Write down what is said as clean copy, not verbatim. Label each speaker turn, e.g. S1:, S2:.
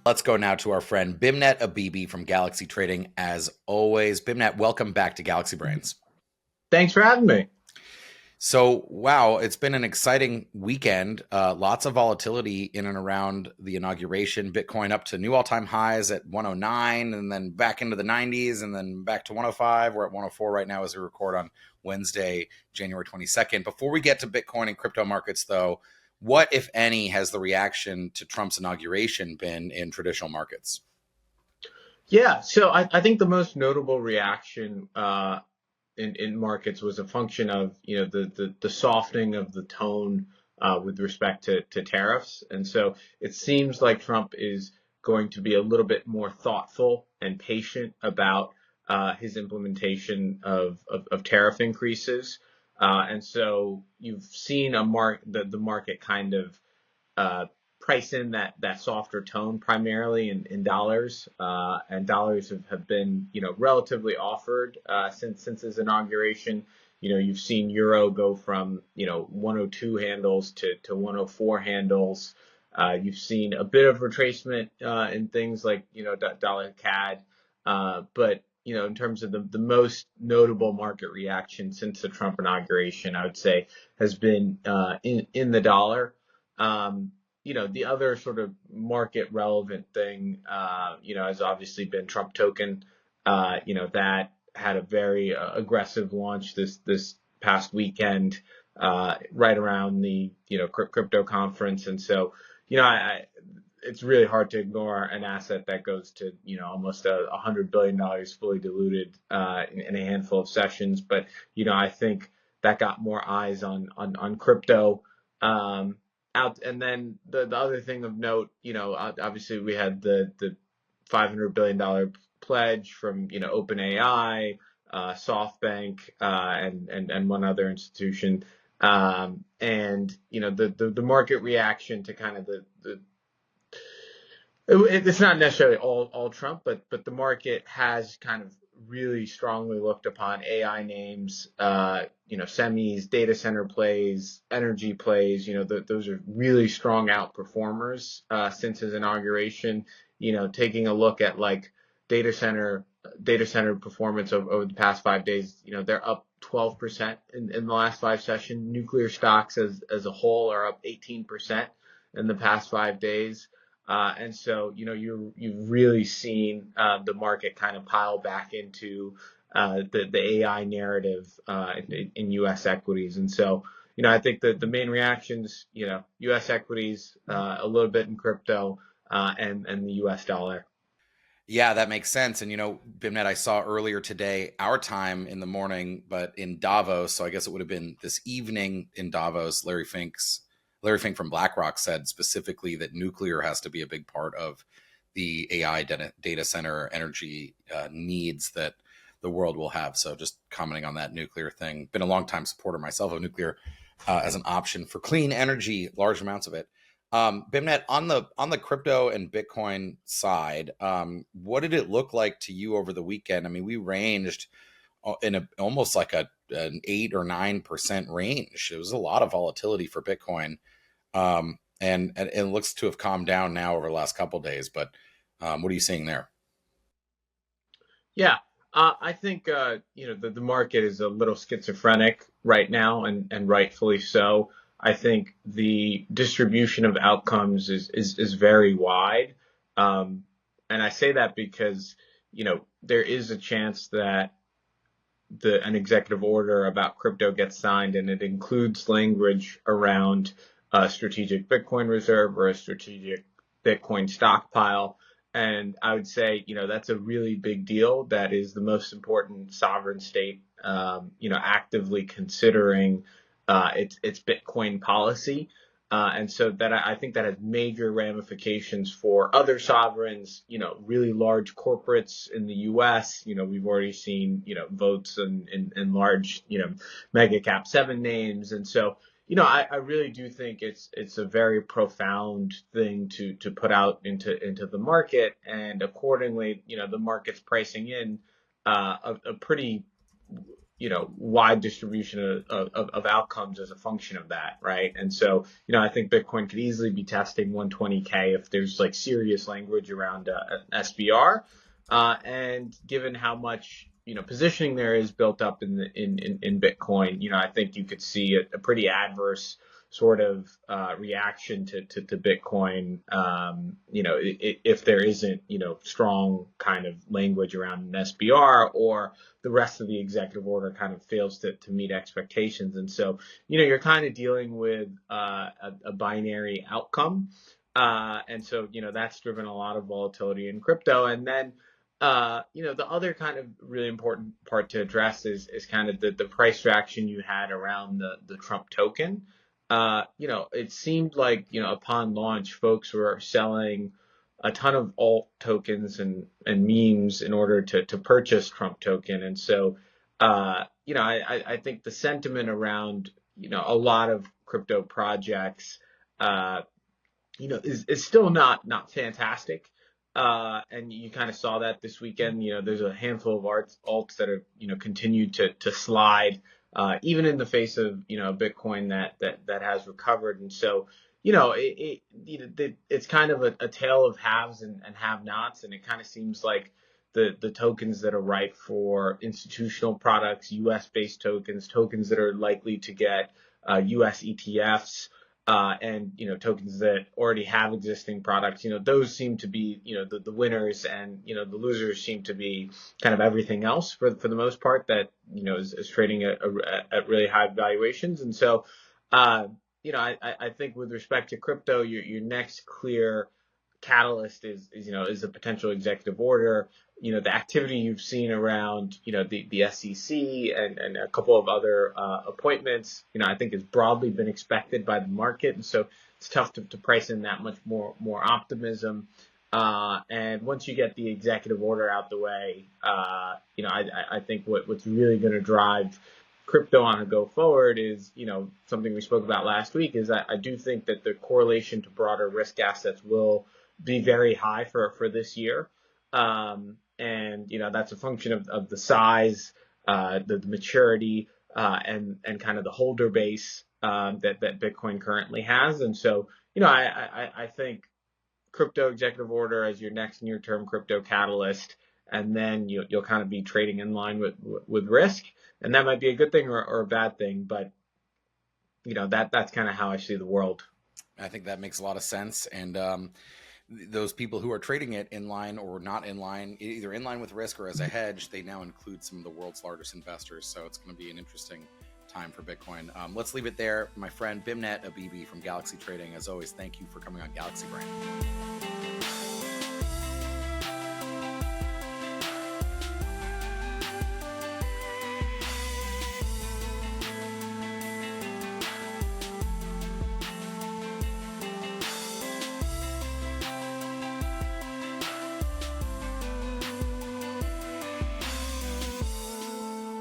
S1: Let's go now to our friend Bimnet Abebe from Galaxy Trading. As always, Bimnet, welcome back to Galaxy Brains.
S2: Thanks for having me.
S1: So, wow, it's been an exciting weekend. Lots of volatility in and around the inauguration. Bitcoin up to new all-time highs at 109, and then back into the 90s, and then back to 105. We're at 104 right now as we record on Wednesday, January 22nd. Before we get to Bitcoin and crypto markets, though, what, if any, has the reaction to Trump's inauguration been in traditional markets?
S2: Yeah, so I think the most notable reaction in markets was a function of the softening of the tone with respect to tariffs, and so it seems like Trump is going to be a little bit more thoughtful and patient about his implementation of tariff increases, and so you've seen the market kind of uh, price in that softer tone primarily in dollars, and dollars have been relatively offered since his inauguration. You've seen euro go from 102 handles to 104 handles. You've seen a bit of retracement in things like dollar CAD, but in terms of the most notable market reaction since the Trump inauguration, I would say has been in the dollar. Um, the other sort of market relevant thing, has obviously been Trump token. That had a very aggressive launch this past weekend, right around the crypto conference, and so it's really hard to ignore an asset that goes to almost $100 billion fully diluted in a handful of sessions. But I think that got more eyes on crypto. Out and then the other thing of note, obviously we had the $500 billion pledge from OpenAI, SoftBank, and one other institution. And the market reaction to kind of it's not necessarily all Trump, but the market has kind of really strongly looked upon AI names, semis, data center plays, energy plays. Those are really strong outperformers since his inauguration. Taking a look at like data center data center performance over the past 5 days, they're up 12% in the last five sessions. Nuclear stocks as a whole are up 18% in the past 5 days. And so, you've really seen the market kind of pile back into the AI narrative in U.S. equities. And so, I think that the main reactions, U.S. equities, a little bit in crypto, and the U.S. dollar.
S1: Yeah, that makes sense. And Bimnet, I saw earlier today, our time in the morning, but in Davos. So I guess it would have been this evening in Davos. Larry Fink from BlackRock said specifically that nuclear has to be a big part of the AI data center energy needs that the world will have. So just commenting on that nuclear thing. Been a long time supporter myself of nuclear as an option for clean energy, large amounts of it. Bimnet, on the crypto and Bitcoin side, what did it look like to you over the weekend? I mean, we ranged in almost like an 8 or 9% range. It was a lot of volatility for Bitcoin, and it looks to have calmed down now over the last couple of days. But what are you seeing there?
S2: Yeah, I think the market is a little schizophrenic right now, and rightfully so. I think the distribution of outcomes is very wide, and I say that because there is a chance that an executive order about crypto gets signed, and it includes language around a strategic Bitcoin reserve or a strategic Bitcoin stockpile. And I would say, that's a really big deal. That is the most important sovereign state, actively considering its Bitcoin policy. And so that I think that has major ramifications for other sovereigns, really large corporates in the US. We've already seen, votes in large, mega cap seven names. And so, I really do think it's a very profound thing to put out into the market. And accordingly, the market's pricing in a pretty wide distribution of outcomes as a function of that, right? And so, I think Bitcoin could easily be testing 120K if there's like serious language around SBR. And given how much positioning there is built up in Bitcoin, I think you could see a pretty adverse sort of reaction to Bitcoin, if there isn't, strong kind of language around an SBR, or the rest of the executive order kind of fails to meet expectations. And so, you're kind of dealing with a binary outcome. And so, that's driven a lot of volatility in crypto. And then, the other kind of really important part to address is kind of the price reaction you had around the Trump token. It seemed like, upon launch, folks were selling a ton of alt tokens and memes in order to purchase Trump token. And so, I think the sentiment around, a lot of crypto projects, is still not fantastic. And you kind of saw that this weekend. There's a handful of alts that have, continued to slide, even in the face of, Bitcoin that has recovered. And so, it's kind of a tale of haves and have-nots. And it kind of seems like the tokens that are ripe for institutional products, US-based tokens that are likely to get US ETFs, and tokens that already have existing products, those seem to be the winners, and the losers seem to be kind of everything else for the most part that is trading at really high valuations. And so I think with respect to crypto, your next clear catalyst is a potential executive order. The activity you've seen around the SEC and a couple of other appointments, I think has broadly been expected by the market, and so it's tough to price in that much more optimism. And once you get the executive order out the way, I think what's really going to drive crypto on a go forward is, something we spoke about last week, is that I do think that the correlation to broader risk assets will be very high for this year. And that's a function of the size, the maturity, and kind of the holder base that Bitcoin currently has. And so, I think crypto executive order as your next near-term crypto catalyst, and then you'll kind of be trading in line with risk, and that might be a good thing or a bad thing, but that's kind of how I see the world.
S1: I think that makes a lot of sense. And those people who are trading it in line or not in line, either in line with risk or as a hedge, they now include some of the world's largest investors. So it's going to be an interesting time for Bitcoin. Let's leave it there. My friend Beimnet Abebe from Galaxy Trading, as always, thank you for coming on Galaxy Brain.